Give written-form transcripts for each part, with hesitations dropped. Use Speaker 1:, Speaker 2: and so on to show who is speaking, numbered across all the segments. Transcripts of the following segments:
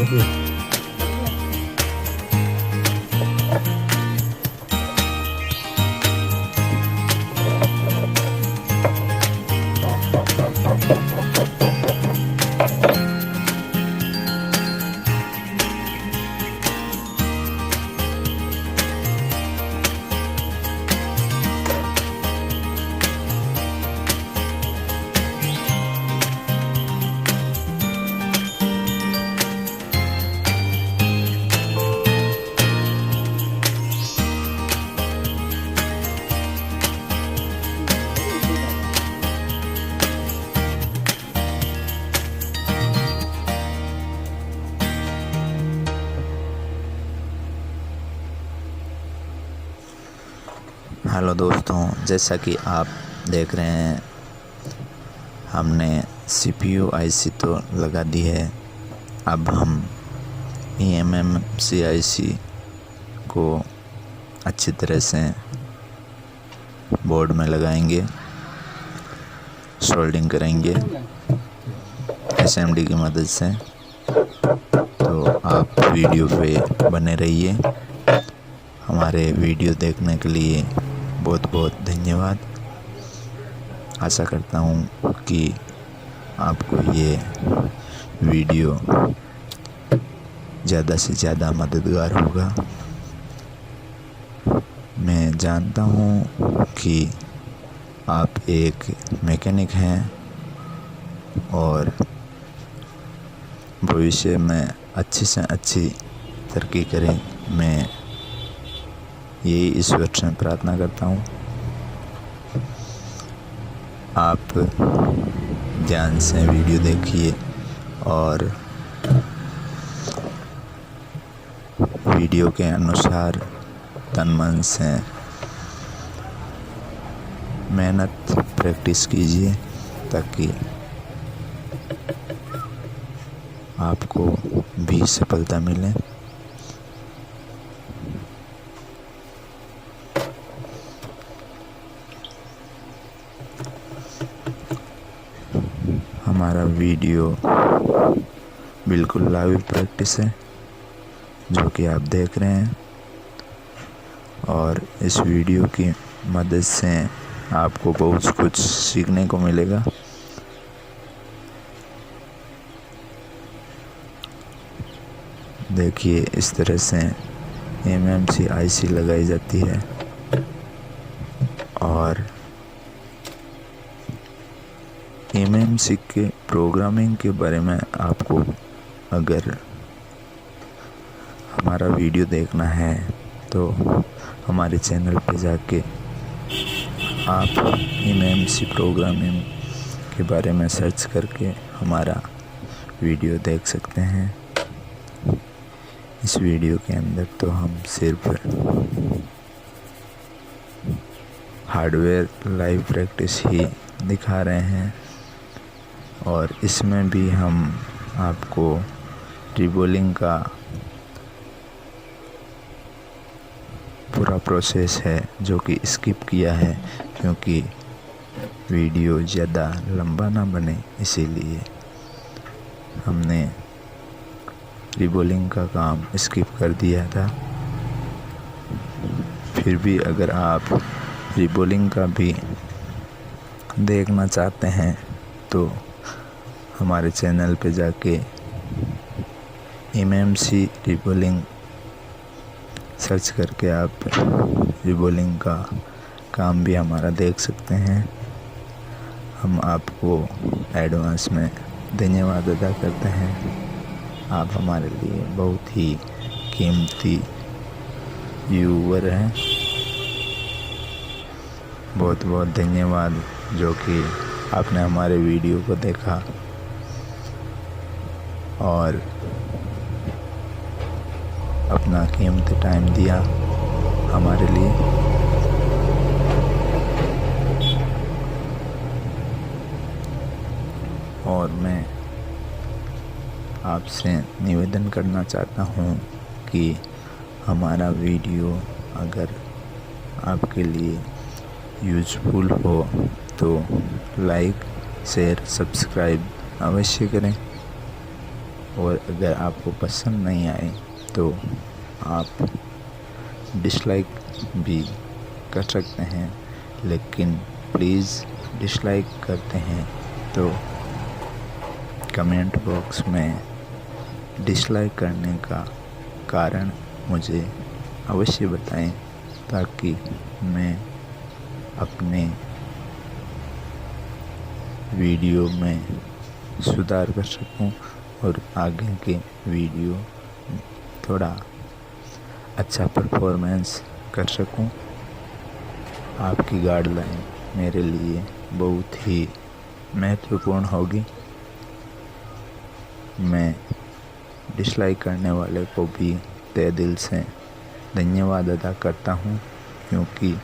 Speaker 1: Hello दोस्तों, जैसा कि आप देख रहे हैं हमने CPU IC तो लगा दी है। अब हम EMMC IC को अच्छी तरह से बोर्ड में लगाएंगे, सोल्डिंग करेंगे SMD की मदद से। तो आप वीडियो पे बने रहिए। हमारे वीडियो देखने के लिए बहुत बहुत धन्यवाद। आशा करता हूँ कि आपको ये वीडियो ज़्यादा से ज़्यादा मददगार होगा। मैं जानता हूँ कि आप एक मैकेनिक हैं और भविष्य में अच्छी से अच्छी तरक्की करें। मैं यही ईश्वर से प्रार्थना करता हूँ। आप ध्यान से वीडियो देखिए और वीडियो के अनुसार तन मन से मेहनत प्रैक्टिस कीजिए ताकि आपको भी सफलता मिले। हमारा वीडियो बिल्कुल लाइव प्रैक्टिस है जो कि आप देख रहे हैं, और इस वीडियो की मदद से आपको बहुत कुछ सीखने को मिलेगा। देखिए, इस तरह से EMMC IC लगाई जाती है। और EMMC के प्रोग्रामिंग के बारे में आपको अगर हमारा वीडियो देखना है तो हमारे चैनल पे जाके आप EMMC प्रोग्रामिंग के बारे में सर्च करके हमारा वीडियो देख सकते हैं। इस वीडियो के अंदर तो हम सिर्फ हार्डवेयर लाइव प्रैक्टिस ही दिखा रहे हैं, और इसमें भी हम आपको रीबॉलिंग का पूरा प्रोसेस है जो कि स्किप किया है, क्योंकि वीडियो ज़्यादा लंबा ना बने इसीलिए हमने रीबॉलिंग का काम स्किप कर दिया था। फिर भी अगर आप रीबॉलिंग का भी देखना चाहते हैं तो हमारे चैनल पे जाके EMMC रीबॉलिंग सर्च करके आप रीबॉलिंग का काम भी हमारा देख सकते हैं। हम आपको एडवांस में धन्यवाद अदा करते हैं। आप हमारे लिए बहुत ही कीमती व्यूअर हैं। बहुत बहुत धन्यवाद जो कि आपने हमारे वीडियो को देखा और अपना कीमती टाइम दिया हमारे लिए। और मैं आपसे निवेदन करना चाहता हूँ कि हमारा वीडियो अगर आपके लिए यूज़फुल हो तो लाइक, शेयर, सब्सक्राइब अवश्य करें। और अगर आपको पसंद नहीं आए तो आप डिसलाइक भी कर सकते हैं, लेकिन प्लीज़ डिसलाइक करते हैं तो कमेंट बॉक्स में डिसलाइक करने का कारण मुझे अवश्य बताएं, ताकि मैं अपने वीडियो में सुधार कर सकूं और आगे के वीडियो थोड़ा अच्छा परफॉर्मेंस कर सकूं। आपकी गाइडलाइन मेरे लिए बहुत ही महत्वपूर्ण होगी। मैं डिसलाइक करने वाले को भी तहे दिल से धन्यवाद अदा करता हूँ, क्योंकि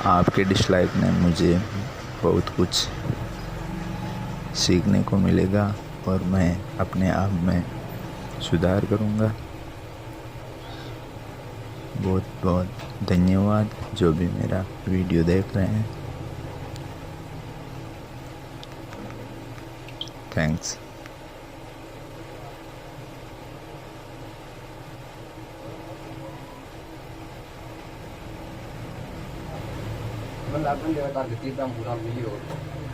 Speaker 1: आपके डिसलाइक ने मुझे बहुत कुछ सीखने को मिलेगा और मैं अपने आप में सुधार करूँगा। बहुत बहुत धन्यवाद जो भी मेरा वीडियो देख रहे हैं। Thanks.
Speaker 2: Mình làm vấn đề ta được tiếp trong buổi làm video